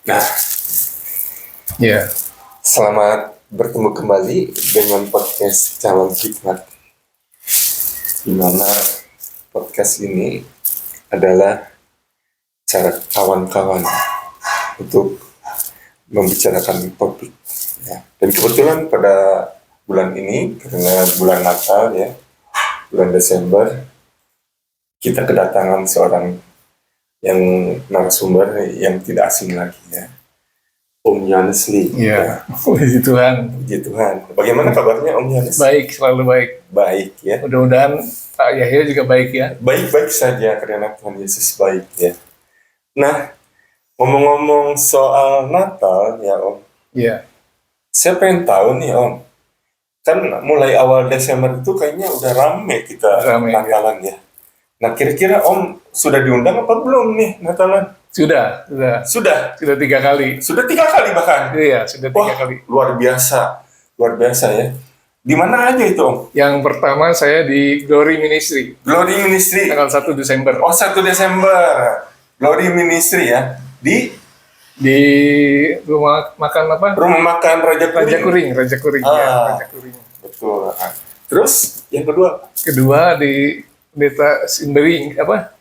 Nah, Ya, selamat bertemu kembali dengan podcast Calon Hikmat, di mana podcast ini adalah cara kawan-kawan untuk membicarakan topik. Ya. Dan kebetulan pada bulan ini, karena bulan Natal ya, bulan Desember, kita kedatangan seorang yang narasumber yang tidak asing lagi ya, Om Yohanes Lee. ya. Puji Tuhan. Puji Tuhan. Bagaimana kabarnya Om Yohanes? Baik, selalu baik. Baik ya. Mudah-mudahan Pak Yahya juga baik ya. Baik-baik saja karena Tuhan Yesus baik ya. Nah, ngomong-ngomong soal Natal ya Om, Ya, saya pengen tahu nih Om, kan mulai awal Desember itu kayaknya udah rame kita Rame, Natalan ya. Nah, kira-kira Om sudah diundang apa belum nih Natalan? sudah Sudah 3 kali. Sudah 3 kali bahkan. Iya, sudah 3 Wah, kali. luar biasa ya. Di mana aja itu Om? Yang pertama saya di Glory Ministry, Glory Ministry. tanggal 1 Desember. Oh, 1 Desember. Glory Ministry ya. Di Rumah makan apa? rumah makan Raja Kuring. Raja Kuring Ah. ya, Raja Kuring. Betul. Terus yang kedua, Kedua di Desa Simbering apa?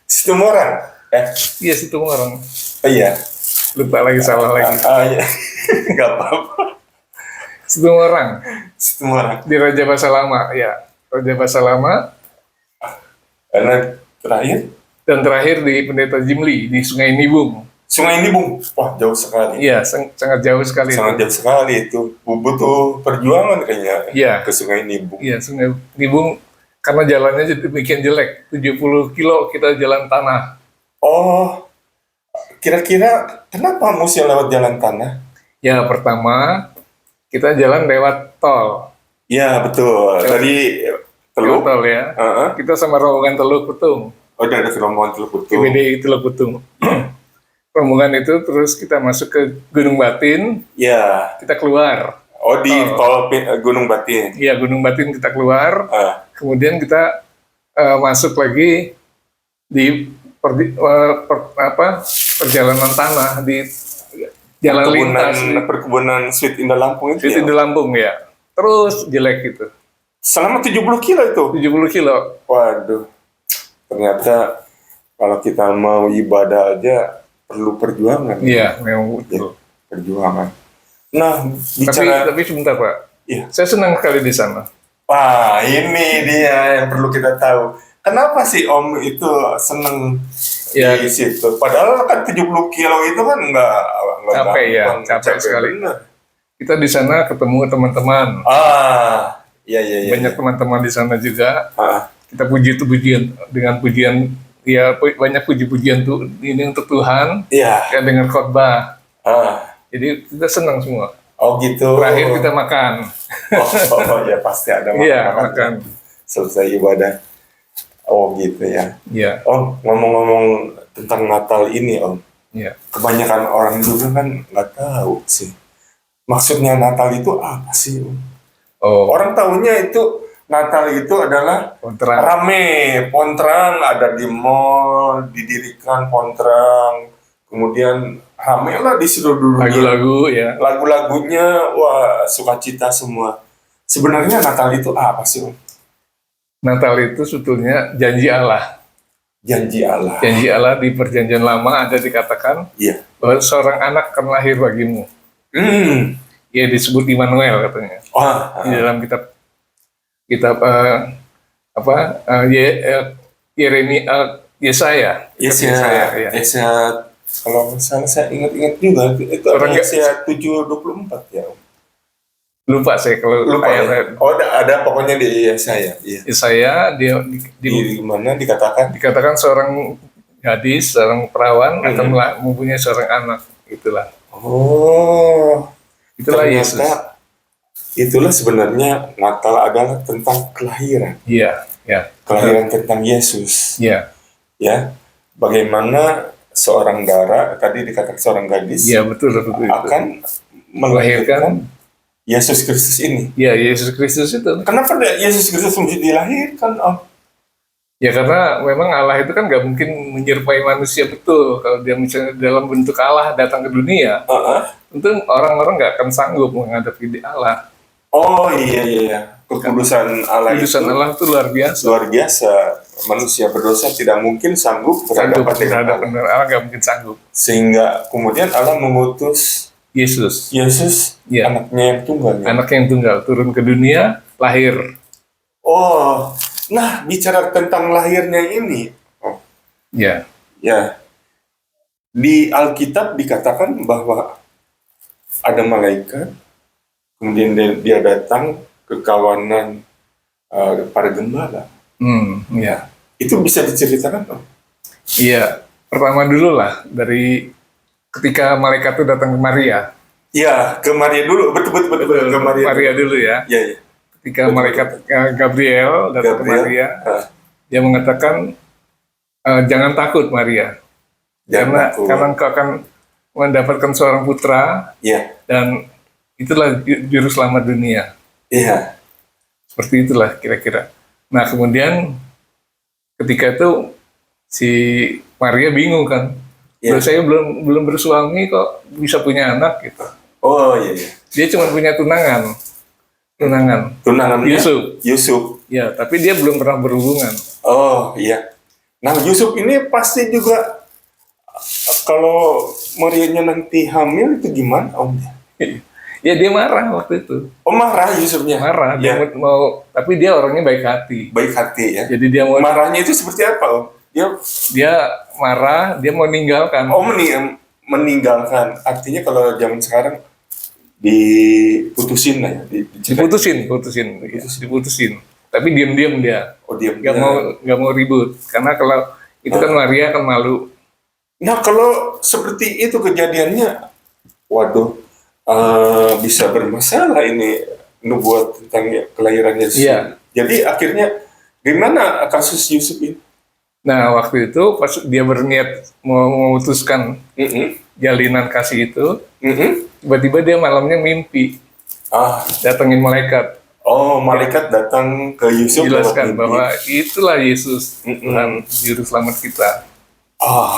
Situmorang. Iya, situ orang. Iya. Lupa lagi, salah lagi. Iya. Gak apa-apa. Situ orang Situmorang. di Raja Basa Lama ya. Raja Basa Lama. Karena terakhir Dan terakhir di Pendeta Jimli di Sungai Nibung. Sungai Nibung. Wah, jauh sekali. Iya, sangat jauh sekali. Sangat jauh sekali itu. Butuh perjuangan kayaknya Iya. ke Sungai Nibung. Iya, Sungai Nibung karena jalannya demikian jelek. 70 kilo kita jalan tanah. Oh, kira-kira kenapa mesti lewat jalan tanah? Ya, pertama kita jalan lewat tol. Ya, betul. Dari Lewat Teluk. tol ya. Heeh. Kita sama rombongan Teluk Putung. Oh, dari rombongan Teluk Putung. GBDI Teluk Putung. Rombongan itu terus kita masuk ke Gunung Batin, Ya. kita keluar. Oh, di tol Gunung Batin. Iya, Gunung Batin kita keluar. Ah. Kemudian kita masuk lagi di perjalanan tanah di jalan lintas perkebunan Sweet Indah Lampung itu di ya? Lampung ya. Terus jelek gitu. Selama 70 kilo itu? 70 kilo. Waduh, ternyata kalau kita mau ibadah aja perlu perjuangan. Iya, memang betul. Perjuangan. Nah, bicara... Tapi sebentar Pak. Iya. Saya senang sekali di sana. Wah, ini dia yang perlu kita tahu. Kenapa sih Om itu seneng Ya. di situ? Padahal kan 70 kilo itu kan nggak Capek ya, gampang. capek sekali. bener. Kita di sana ketemu teman-teman. Iya. Banyak teman-teman di sana juga. Ah, Kita puji-pujian dengan pujian ya, banyak puji-pujian tuh ini untuk Tuhan iya. ya, dengan khotbah. Ah, Jadi kita senang semua. oh gitu. Terakhir kita makan. Oh, ya pasti ada Iya, makan. makan. Selesai ibadah. Oh gitu ya. Iya, Om, ngomong-ngomong tentang Natal ini Om, iya. kebanyakan orang juga kan nggak tahu sih. Maksudnya Natal itu apa sih Om? Oh, Orang tahunya itu Natal itu adalah kontra. rame, pontrang ada di mall, didirikan pontrang, kemudian rame lah di seluruh dunia. Lagu-lagu ya. Lagu-lagunya, wah sukacita semua. Sebenarnya Natal itu apa sih Om? Natal itu sebetulnya janji Allah. Janji Allah. Janji Allah di Perjanjian Lama ada dikatakan Iya. bahwa seorang anak akan lahir bagimu. Ya, disebut Immanuel katanya. Wah, Di dalam kitab Yesaya. Ya. Yesaya, kalau nggak salah saya ingat-ingat juga itu Orang Yesaya 7:24 ya. Om. Lupa saya kalau Lupa ya? ayat Oh, ada pokoknya di Yesaya. Iya. Yesaya dia Di mana dikatakan? dikatakan seorang gadis, seorang perawan akan mempunyai seorang anak. Itulah Ternyata Yesus. itulah sebenarnya Natal adalah tentang kelahiran. Iya, ya, Kelahiran tentang Yesus. iya, Ya. Bagaimana seorang dara, tadi dikatakan seorang gadis, iya, betul itu. akan Melahirkan. melahirkan Yesus Kristus ini. Ya, Yesus Kristus itu. Kenapa Yesus Kristus mesti dilahirkan, Om? Ya karena memang Allah itu kan nggak mungkin menyerupai manusia betul. Kalau dia misalnya dalam bentuk Allah datang ke dunia, Heeh. tentu orang-orang nggak akan sanggup menghadapi Allah. Oh iya iya, iya. Kekudusan Allah itu Kudusan Allah itu luar biasa. luar biasa. Manusia berdosa tidak mungkin sanggup Sanggup berhadapan dengan berhadapan Allah. dengan Allah nggak mungkin sanggup. Sehingga kemudian Allah mengutus Yesus, Yesus, ya, anaknya yang tunggal. Ya? anak yang tunggal turun ke dunia, lahir. Oh, nah bicara tentang lahirnya ini, oh, Ya, ya di Alkitab dikatakan bahwa ada malaikat, kemudian dia datang ke kawanan para gembala. ya, Itu bisa diceritakan, Om? iya. Pertama dulu lah dari ketika malaikat itu datang ke Maria. Ya, ke Maria dulu, betul ke Maria. Maria dulu ya. Ya, ya. Ketika Betul, malaikat Gabriel datang ke Gabriel, Maria, ah, dia mengatakan jangan takut Maria, jangan takut. karena engkau akan mendapatkan seorang putra Ya, dan itulah juru selamat dunia. iya, Seperti itulah kira-kira. Nah kemudian ketika itu si Maria bingung kan, ya. "Loh, saya belum bersuami kok bisa punya anak gitu. Oh iya, iya. Dia cuma punya tunangan, Tunangannya Yusuf. Yusuf. Ya, tapi dia belum pernah berhubungan. Oh iya. Nah Yusuf ini pasti juga kalau Marianya nanti hamil itu gimana, Om? Ya dia marah waktu itu. Oh marah Yusufnya. Marah, dia Ya, mau, tapi dia orangnya baik hati. baik hati ya. Jadi dia mau, Marahnya itu seperti apa, Om? dia marah, dia mau meninggalkan. Oh meninggalkan. Artinya kalau zaman sekarang diputusin lah ya. Diputusin, ya, diputusin. Tapi diam-diam dia, Oh diam. nggak mau ribut, karena kalau itu kan Maria kan malu. Nah kalau seperti itu kejadiannya, waduh, bisa bermasalah ini nubuat tentang kelahiran Yesus. Iya. Jadi akhirnya gimana kasus Yusuf ini? Nah waktu itu pas dia berniat mau memutuskan Mm-mm. jalinan kasih itu, Mm-mm. tiba-tiba dia malamnya mimpi Ah, datengin malaikat. oh malaikat datang ke Yusuf lewat Jelaskan mimpi. bahwa itulah Yesus, Mm-mm. Tuhan juru selamat kita. Ah,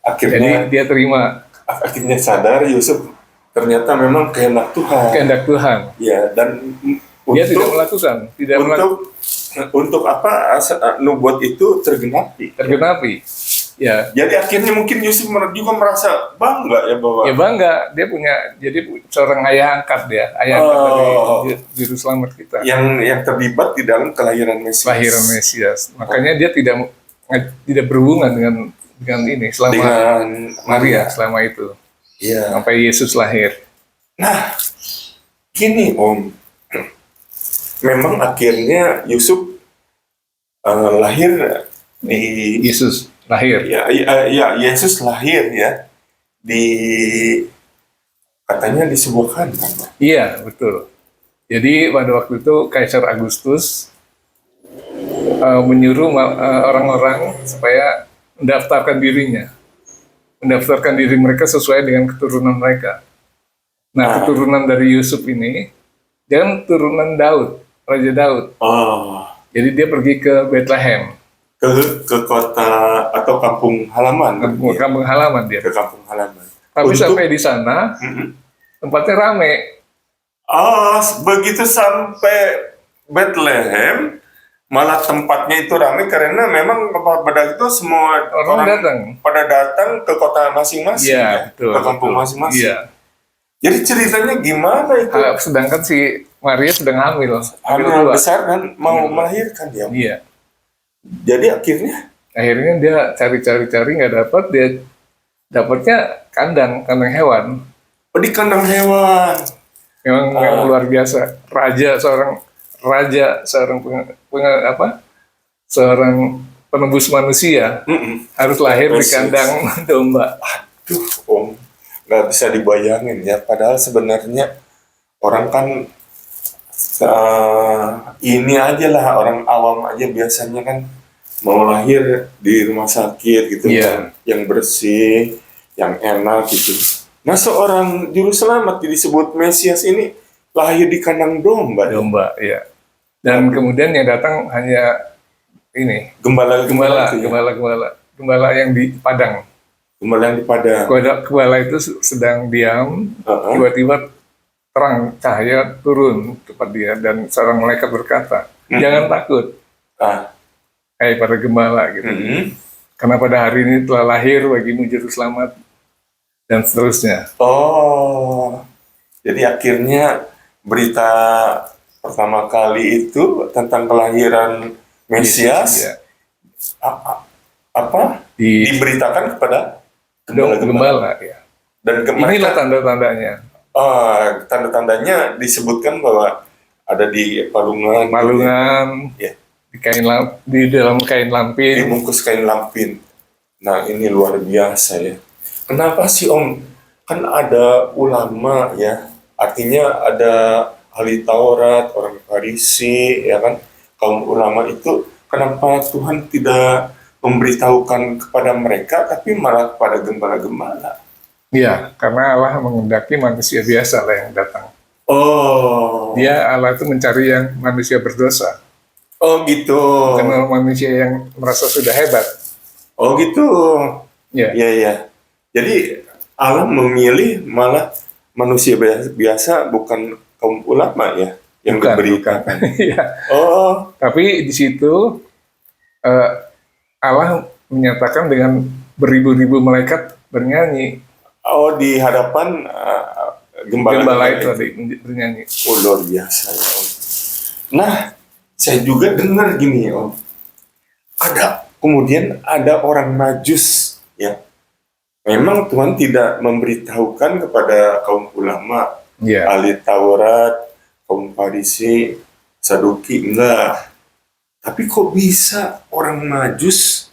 Jadi akhirnya dia terima sadar Yusuf ternyata memang kehendak Tuhan. kehendak Tuhan. Ya dan Dia tidak untuk melakukan, untuk apa nubuat itu tergenapi. tergenapi. Ya, Jadi akhirnya mungkin Yusuf juga merasa bangga ya bahwa ya bangga dia punya, jadi seorang ayah angkat dia, ayah angkat dari juru selamat kita, yang terlibat di dalam kelahiran Mesias. kelahiran Mesias. Makanya dia tidak berhubungan dengan ini selama Dengan Maria selama itu Iya. sampai Yesus lahir. Nah, gini Om, memang akhirnya Yusuf lahir di Yesus lahir. ya Yesus lahir ya di katanya di sebuah kandang. Iya, betul. Jadi pada waktu itu Kaisar Agustus menyuruh orang-orang supaya mendaftarkan diri mereka sesuai dengan keturunan mereka. Nah, keturunan dari Yusuf ini, dia kan turunan Daud, Raja Daud. Oh, Jadi dia pergi ke Bethlehem, ke kota atau kampung halaman. kampung halaman dia. Ke kampung halaman. Tapi Untuk- sampai di sana, Mm-mm. tempatnya rame. Begitu sampai Bethlehem, malah tempatnya itu ramai karena memang pada itu semua Orang datang. pada datang ke kota masing-masing, Iya, ya, betul. ke kampung betul. masing-masing. Iya. Jadi ceritanya gimana itu? Sedangkan si Maria sedang hamil. Hamil kedua. besar dan mau melahirkan ya. Iya. Jadi Akhirnya dia cari-cari nggak dapat, dia dapatnya kandang hewan. di kandang hewan. Memang luar biasa. Seorang penebus manusia Mm-mm. harus lahir di Persis. kandang domba. Duh, Om, nggak bisa dibayangin ya. Padahal sebenarnya orang kan ini aja lah, orang awam aja biasanya kan mau lahir di rumah sakit gitu, Iya. yang bersih, yang enak gitu. Nah seorang juru selamat disebut Mesias ini lahir di kandang domba. Domba, ya. Dan kemudian yang datang hanya ini Gembala gembala, itu ya? gembala yang di padang. Gembala yang di Padang. Gembala itu sedang diam, Heeh. tiba-tiba terang cahaya turun tempat dia dan seorang malaikat berkata, jangan takut, Ah. hai para gembala gitu. Mm-mm. Karena pada hari ini telah lahir bagimu juru selamat dan seterusnya. Oh, jadi akhirnya berita pertama kali itu tentang kelahiran Mesias Ya, a- a- apa di diberitakan kepada gembala-gembala gembala ya. dan Inilah mereka tanda-tandanya. tanda-tandanya disebutkan bahwa ada di palungan, Malungan ya, di dalam kain lampin. dibungkus kain lampin. Nah, ini luar biasa ya. Kenapa sih Om? Kan ada ulama ya, artinya ada ahli Taurat, orang Farisi, ya kan? Kaum ulama itu, kenapa Tuhan tidak memberitahukan kepada mereka, tapi malah kepada gembala-gembala? Ya, karena Allah mengendaki manusia biasa lah yang datang. Oh, Allah itu mencari yang manusia berdosa, oh gitu, bukan manusia yang merasa sudah hebat. oh gitu, Ya, ya ya. Jadi Allah memilih malah manusia biasa, bukan kaum ulama ya yang bukan. diberitakan. Ya. Oh, Tapi di situ eh, Allah menyatakan dengan beribu-ribu malaikat bernyanyi. oh di hadapan Gembala gembala-gembala itu itu. tadi bernyanyi. Oh, luar biasa ya Om. Nah, saya juga dengar gini ya Om. Kemudian ada orang Majus ya. Memang Tuhan tidak memberitahukan kepada kaum ulama, Ya, ahli Taurat, kaum Farisi, Saduki, enggak. Tapi kok bisa orang Majus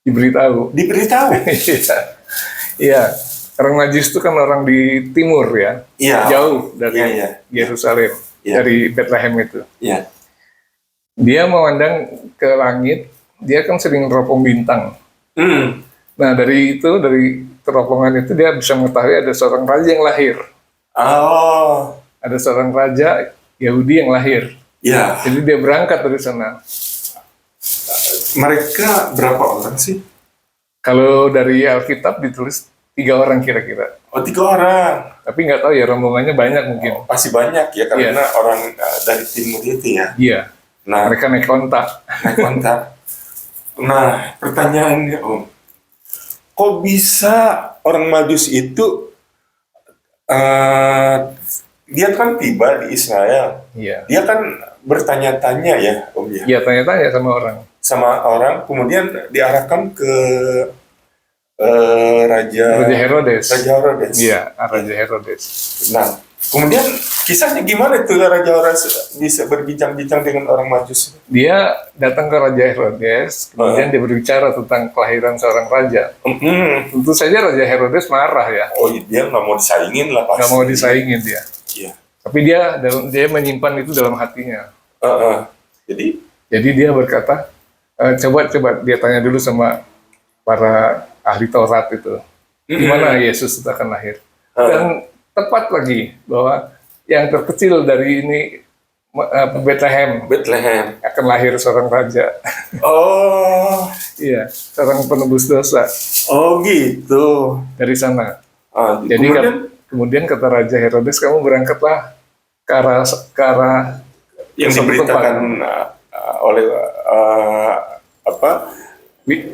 diberitahu. diberitahu? Iya, iya. Orang Najis itu kan orang di timur ya, Iya. jauh dari Iya, iya. Yerusalem, Iya. dari Bethlehem itu. Ya. Dia memandang ke langit, dia kan sering teropong bintang. Hmm. Nah dari teropongan itu dia bisa mengetahui ada seorang raja yang lahir, Oh, ada seorang raja Yahudi yang lahir. ya. Jadi dia berangkat dari sana. Mereka berapa orang sih? Kalau dari Alkitab ditulis 3 orang kira-kira, Oh, 3 orang. tapi nggak tahu ya rombongannya banyak mungkin. Pasti banyak ya, karena orang dari timur itu ya. Iya, Nah, mereka naik kontak. naik kontak. Nah, pertanyaannya Om, kok bisa orang Majus itu dia kan tiba di Israel, Iya. dia kan bertanya-tanya ya Om ya, Iya, tanya-tanya sama orang. sama orang, kemudian diarahkan ke Raja Herodes. Raja Herodes. Iya, Raja Herodes. Nah, kemudian kisahnya gimana tuh Raja Herodes bisa berbincang-bincang dengan orang Majus? Dia datang ke Raja Herodes, kemudian dia berbicara tentang kelahiran seorang raja. Tentu saja Raja Herodes marah ya, Oh, dia nggak mau disaingin lah pasti. nggak mau disaingin dia. Iya. Tapi dia menyimpan itu dalam hatinya. Jadi, Jadi dia berkata, coba dia tanya dulu sama para ahli Taurat itu, gimana Yesus itu akan lahir. Dan tepat lagi bahwa yang terkecil dari ini Bethlehem Bethlehem. akan lahir seorang raja. Oh, Iya, seorang penebus dosa oh gitu. dari sana. Jadi Kemudian kemudian kata Raja Herodes, kamu berangkatlah ke arah yang suatu diberitakan oleh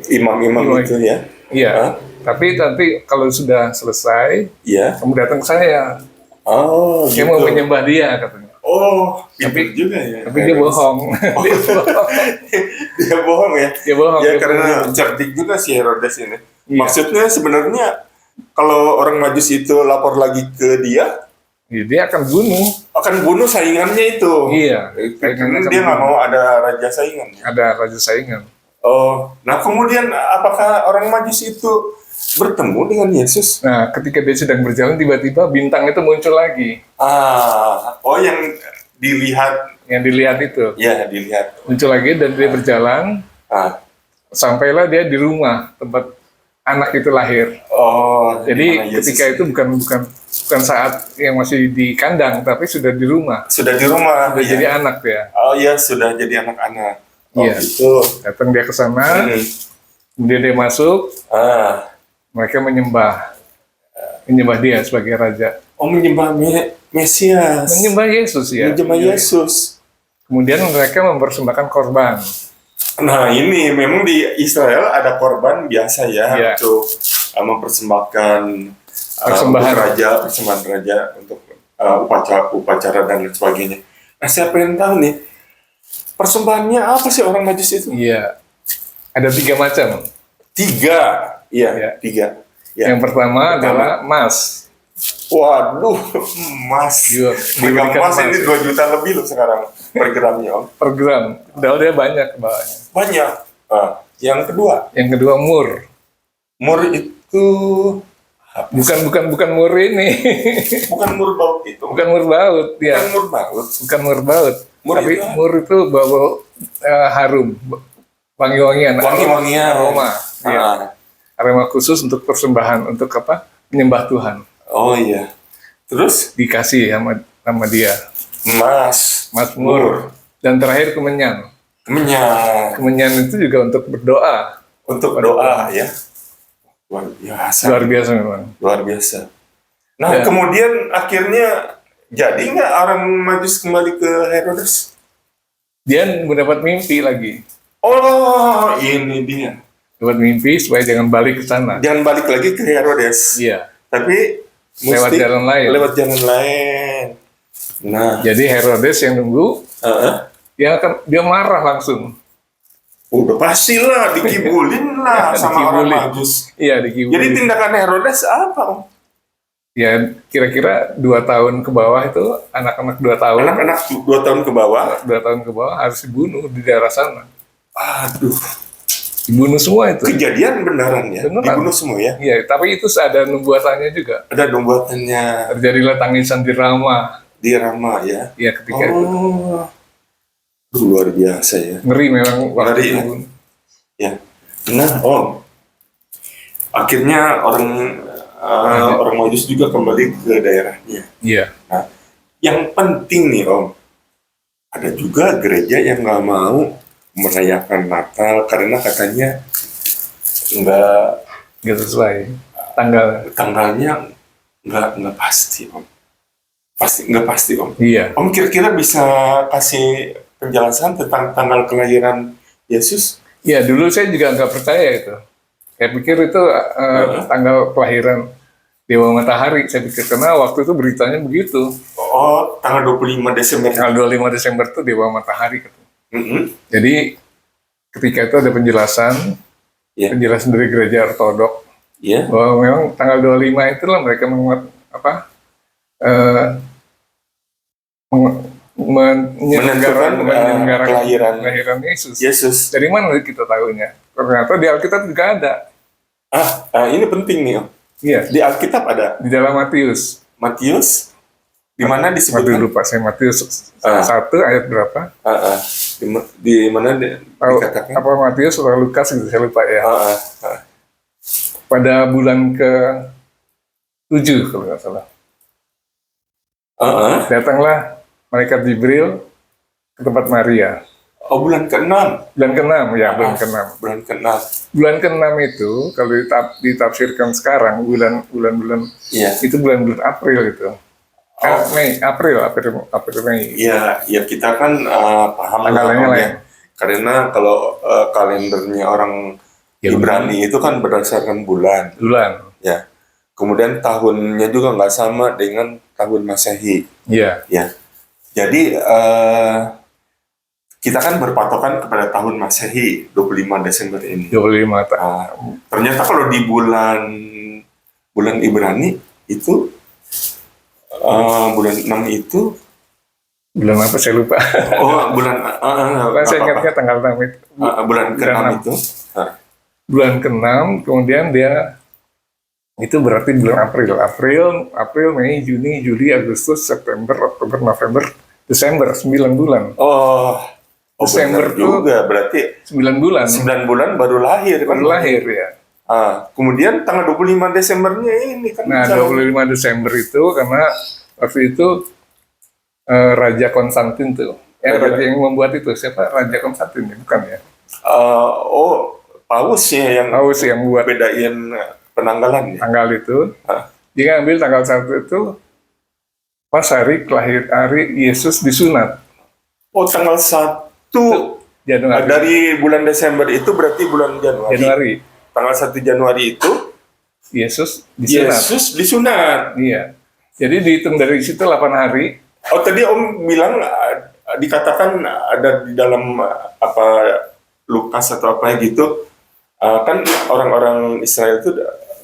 imam-imam Imam. itu ya. Iya. Tapi nanti kalau sudah selesai, Iya. kamu datang ke saya. Oh, Saya gitu. mau menyembah dia katanya. Oh, pintar juga ya. Tapi dia bohong. Dia bohong. Dia bohong ya. Dia bohong. Ya Dia karena bohong. cerdik juga si Herodes ini. Iya. Maksudnya sebenarnya kalau orang Majus itu lapor lagi ke dia, Dia akan bunuh. akan bunuh saingannya itu. Iya. Karena Saingannya dia akan nggak bunuh. mau ada raja saingan. Ada raja saingan. Oh, nah kemudian apakah orang Majus itu bertemu dengan Yesus? Nah, ketika dia sedang berjalan, tiba-tiba bintang itu muncul lagi. Oh yang dilihat, Yang dilihat itu. ya dilihat. Muncul lagi dan dia berjalan. Ah, Sampailah dia di rumah tempat anak itu lahir. oh, Jadi di mana Yesus ketika itu bukan saat yang masih di kandang, tapi sudah di rumah. sudah di rumah. Sudah ya. jadi anak ya. Oh ya, sudah jadi anak-anak. Oh Iya. gitu. Datang dia ke sana, Hmm. kemudian dia masuk, Ah, mereka menyembah dia sebagai raja. oh menyembah Mesias. Menyembah Yesus ya. Menyembah Yesus. Kemudian mereka mempersembahkan korban. Nah ini memang di Israel ada korban biasa ya Iya. untuk mempersembahkan Persembahan. persembahan raja untuk upacara dan lain sebagainya. Nah saya pengen tahu nih persembahannya apa sih orang Majus itu? Iya. Ada 3 macam. 3, iya Iya. 3. Ya. Yang pertama adalah emas. Waduh, emas. Iya, Harga diberikan emas emas, ini ya. 2 juta lebih loh sekarang per gramnya Om. Per gram. Padahal dia banyak bawahnya. Banyak. Yang kedua, Yang kedua mur. mur itu Bukan mur ini. bukan mur baut itu. Bukan mur baut, ya. Bukan mur baut. Bukan mur baut. Mur Tapi itu apa? mur itu bau harum, wangi-wangian, Wangi-wangian. aroma. Ya. Ah. Aroma khusus untuk persembahan, untuk apa? Menyembah Tuhan. Oh iya. Terus Dikasih sama dia. emas, Mazmur. Dan terakhir kemenyan. kemenyan Kemenyan itu juga untuk berdoa. untuk doa ya. Luar biasa. Luar biasa memang. Luar biasa. Nah, Ya. kemudian akhirnya jadi nggak orang Majus kembali ke Herodes? Dia mendapat mimpi lagi. Oh, ini dia. Dapat mimpi supaya jangan balik ke sana. Jangan balik lagi ke Herodes. Iya. Tapi Lewat mesti jalan lain. Lewat jalan lain. Nah, Jadi Herodes yang nunggu, dia marah langsung. udah pastilah dikibulin lah sama orang Dikibulin. Majus. Iya, dikibulin. Jadi tindakan Herodes apa, Om? Ya kira-kira 2 tahun ke bawah itu anak-anak 2 tahun, Anak-anak 2 tahun ke bawah. 2 tahun ke bawah harus dibunuh di daerah sana. Aduh, Dibunuh semua itu. kejadian beneran ya? Beneran. Dibunuh semua ya? Iya, tapi itu ada nubuatannya juga. Ada nubuatannya Terjadilah tangisan di Rama. di Rama ya? Ya ketika itu Oh, luar biasa ya. ngeri memang waktu Ngeri, itu. ya? Ya. Nah, Om, akhirnya orang Majus juga kembali ke daerahnya. Iya. Nah, yang penting nih Om, ada juga gereja yang nggak mau merayakan Natal karena katanya Nggak sesuai tanggalnya nggak pasti Om. Nggak pasti Om. Iya. Om kira-kira bisa kasih penjelasan tentang tanggal kelahiran Yesus? Iya, dulu saya juga nggak percaya itu. Saya pikir itu tanggal kelahiran Dewa Matahari. Saya pikir karena waktu itu beritanya begitu. Oh, tanggal 25 Desember. Tanggal 25 Desember itu Dewa Matahari. Mm-mm. Jadi ketika itu ada penjelasan Iya. penjelasan dari gereja Ortodok Iya. bahwa memang tanggal 25 itulah mereka Menentukan, menyelenggarakan kelahiran Yesus. Yesus. Dari mana kita tahunya? Ternyata di Alkitab juga ada. Ini penting nih Om. Iya, Di Alkitab ada di dalam Matius. Matius, di mana Waduh, disebutkan? lupa saya Matius 1 ayat berapa? Di mana Atau dikatakan? apa Matius atau Lukas gitu, saya lupa ya. Ah, ah. Pada bulan ke-7 kalau nggak salah. Datanglah malaikat Jibril ke tempat Maria. Oh, bulan ke-6. Bulan ke-6, ya bulan ke-6. Bulan ke-6. Bulan ke-6 itu kalau ditafsirkan sekarang bulan Iya. itu bulan April itu. April Mei. Iya, ya kita kan paham lah, Tanggalnya Om, lain. ya. Karena kalau kalendernya orang Ya, Ibrani itu kan berdasarkan bulan, Bulan. ya. Kemudian tahunnya juga nggak sama dengan tahun Masehi, Iya. ya. Jadi kita kan berpatokan kepada tahun Masehi 25 Desember ini. 25 Ternyata kalau di bulan Ibrani itu bulan 6 itu bulan apa saya lupa. bulan Bukan saya ingatnya tanggal 6 itu. bulan ke-6 6. itu. Bulan ke-6 kemudian dia itu berarti bulan April, Mei, Juni, Juli, Agustus, September, Oktober, November, Desember, 9 bulan. Oh, Desember benar juga berarti 9 bulan 9 bulan baru lahir kan? baru lahir ya. Kemudian tanggal 25 Desembernya ini kan Nah, 25 Desember itu karena waktu itu Raja Konstantin tuh Yang raja yang membuat itu siapa? Raja Konstantin, bukan ya? Paus ya yang Paus yang buat bedain penanggalan ya. tanggal itu. Hah? Dia ngambil tanggal 1 itu pas hari Yesus disunat. Oh, tanggal 1 Januari. dari bulan Desember itu berarti bulan Januari. Januari. Tanggal 1 Januari itu Yesus disunat. Yesus disunat. Iya. Jadi dihitung dari situ 8 hari. Oh, tadi Om bilang dikatakan ada di dalam apa Lukas atau apa gitu. Kan orang-orang Israel itu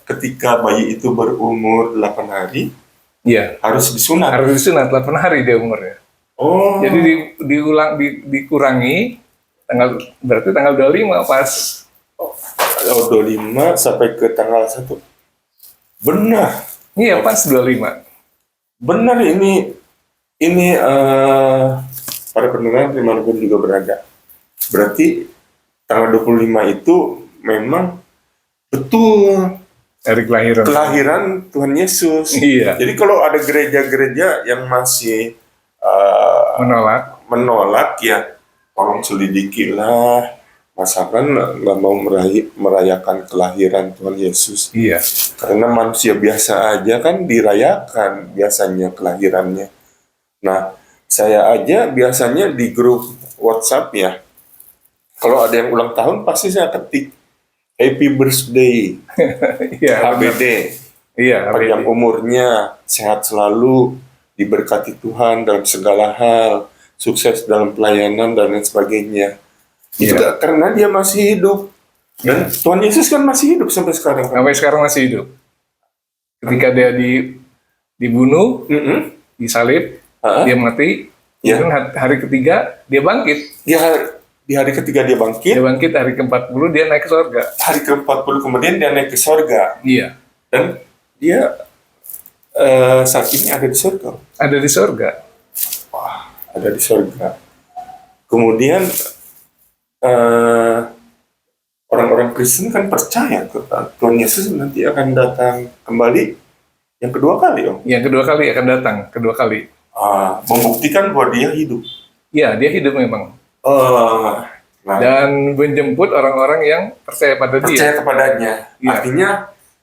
ketika bayi itu berumur 8 hari Iya. harus disunat. Harus disunat 8 hari dia umurnya. Oh. Jadi dikurangi berarti tanggal 25 pas. Oh, 25 sampai ke tanggal 1. Benar. Iya, pas 25. Benar ini para pendengar dimanapun juga berada. Berarti tanggal 25 itu memang betul Hari kelahiran. kelahiran Tuhan Yesus. Iya. Jadi kalau ada gereja-gereja yang masih menolak ya, tolong selidikilah. Masakan nggak mau merayakan kelahiran Tuhan Yesus. Iya. Karena manusia biasa aja kan dirayakan biasanya kelahirannya. Nah, saya aja biasanya di grup WhatsApp ya, kalau ada yang ulang tahun pasti saya ketik Happy Birthday, Iya. HBD, Iya. panjang umurnya, sehat selalu, diberkati Tuhan dalam segala hal, sukses dalam pelayanan dan lain sebagainya. Itu Iya. karena dia masih hidup. Dan Tuhan Yesus kan masih hidup sampai sekarang. Sampai sekarang masih hidup. Ketika dia dibunuh, disalib, dia mati, Ya. kemudian hari ketiga dia bangkit. Di hari ketiga dia bangkit, Dia bangkit hari ke-40 dia naik ke surga. hari ke-40 kemudian dia naik ke sorga. Iya. Dan dia saat ini ada di surga. Ada di surga. Wah, ada di surga. Kemudian orang-orang Kristen kan percaya Tuhan Yesus nanti akan datang kembali yang kedua kali, Om. Yang kedua kali akan datang, kedua kali. Membuktikan bahwa dia hidup. Iya, dia hidup memang. Nah, Dan menjemput orang-orang yang percaya pada percaya dia, kepadanya. Iya. Artinya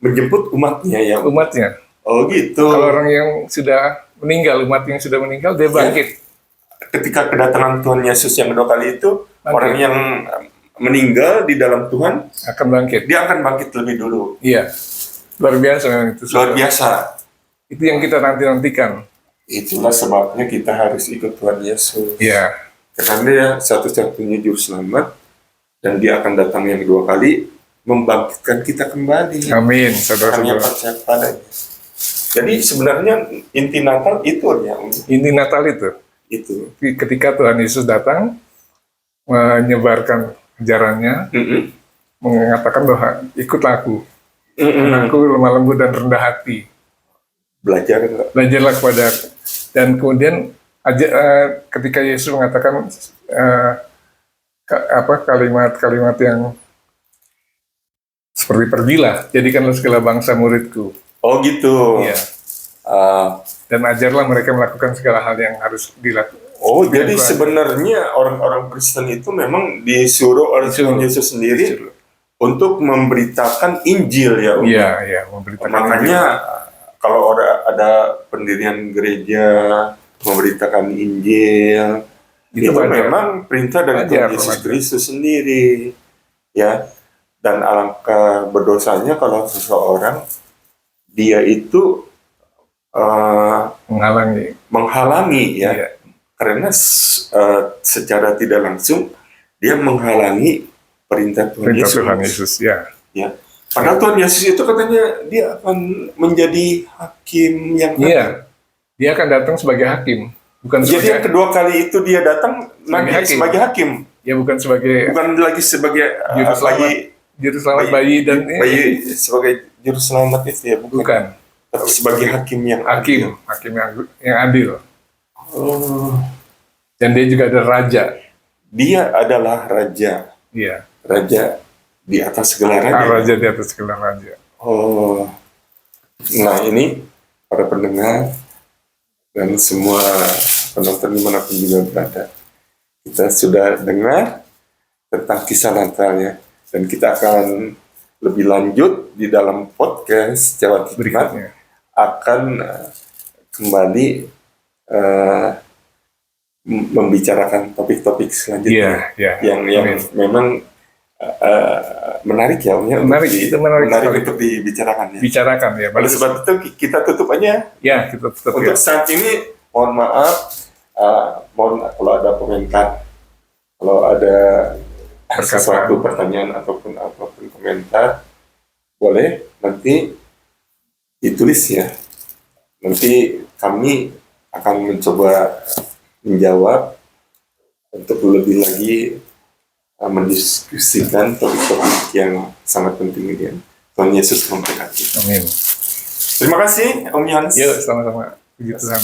menjemput umatnya ya. umatnya. Oh gitu. Kalau orang yang sudah meninggal, umat yang sudah meninggal, dia bangkit. Ketika kedatangan Tuhan Yesus yang kedua kali itu, Bangkit. orang yang meninggal di dalam Tuhan, Akan bangkit. dia akan bangkit lebih dulu. Iya. Luar biasa memang itu. Luar biasa. Itu yang kita nanti-nantikan. Itulah sebabnya kita harus ikut Tuhan Yesus. Iya. Karena dia satu-satunya juru selamat, dan dia akan datang yang kedua kali, membangkitkan kita kembali. Amin, Hanya saudara-saudara. percaya padanya. Jadi sebenarnya inti Natal itu ya, Om. Inti Natal itu. Itu. Ketika Tuhan Yesus datang, menyebarkan ajarannya, mengatakan bahwa ikutlah aku. Aku lemah lembut dan rendah hati. Belajar enggak? Belajarlah kepada aku. Dan kemudian ketika Yesus mengatakan kalimat-kalimat yang seperti pergilah, jadikanlah segala bangsa muridku. Oh gitu. Iya. Ah, Dan ajarlah mereka melakukan segala hal yang harus dilakukan. Oh, jadi sebenarnya orang-orang Kristen itu memang disuruh oleh Tuhan Yesus sendiri untuk memberitakan Injil ya, Om. Iya, memberitakan Makanya kalau ada pendirian gereja memberitakan Injil, itu memang perintah dari Tuhan Yesus Kristus sendiri, ya. Dan alangkah berdosanya kalau seseorang dia itu menghalangi ya. Iya. Karena secara tidak langsung dia menghalangi perintah Tuhan Yesus. Ya. Padahal Tuhan Yesus itu katanya dia akan menjadi hakim yang Iya. Dia akan datang sebagai hakim, bukan jadi sebagai yang kedua kali itu dia datang sebagai hakim. Ya, bukan lagi sebagai juru selamat bayi dan bayi sebagai juru selamat itu ya, bukan. Tapi sebagai hakim yang adil. Oh. Dan dia juga ada raja. Dia adalah raja. Iya. Raja di atas segala raja. Raja di atas segala raja. Oh. Nah, ini para pendengar dan semua penonton dimanapun juga berada. kita sudah dengar tentang kisah Natalnya, dan kita akan lebih lanjut di dalam podcast Jawab Hikmat Berikutnya. akan kembali membicarakan topik-topik selanjutnya Iya, yang amin. memang menarik ya, Om, ya, Menarik, itu menarik sekali. untuk dibicarakan ya. Bicarakan ya. Oleh sebab itu kita tutup aja. Ya, kita tetap ya. Untuk saat ini, mohon maaf, mohon kalau ada komentar, kalau ada Perkataan. sesuatu pertanyaan apapun komentar, boleh nanti ditulis ya. Nanti kami akan mencoba menjawab untuk lebih lagi mendiskusikan topik-topik yang sangat penting ini. Tuhan Yesus memberkati. Amin. Terima kasih, Om Yohanes. Yuk, sama-sama. Puji Tuhan.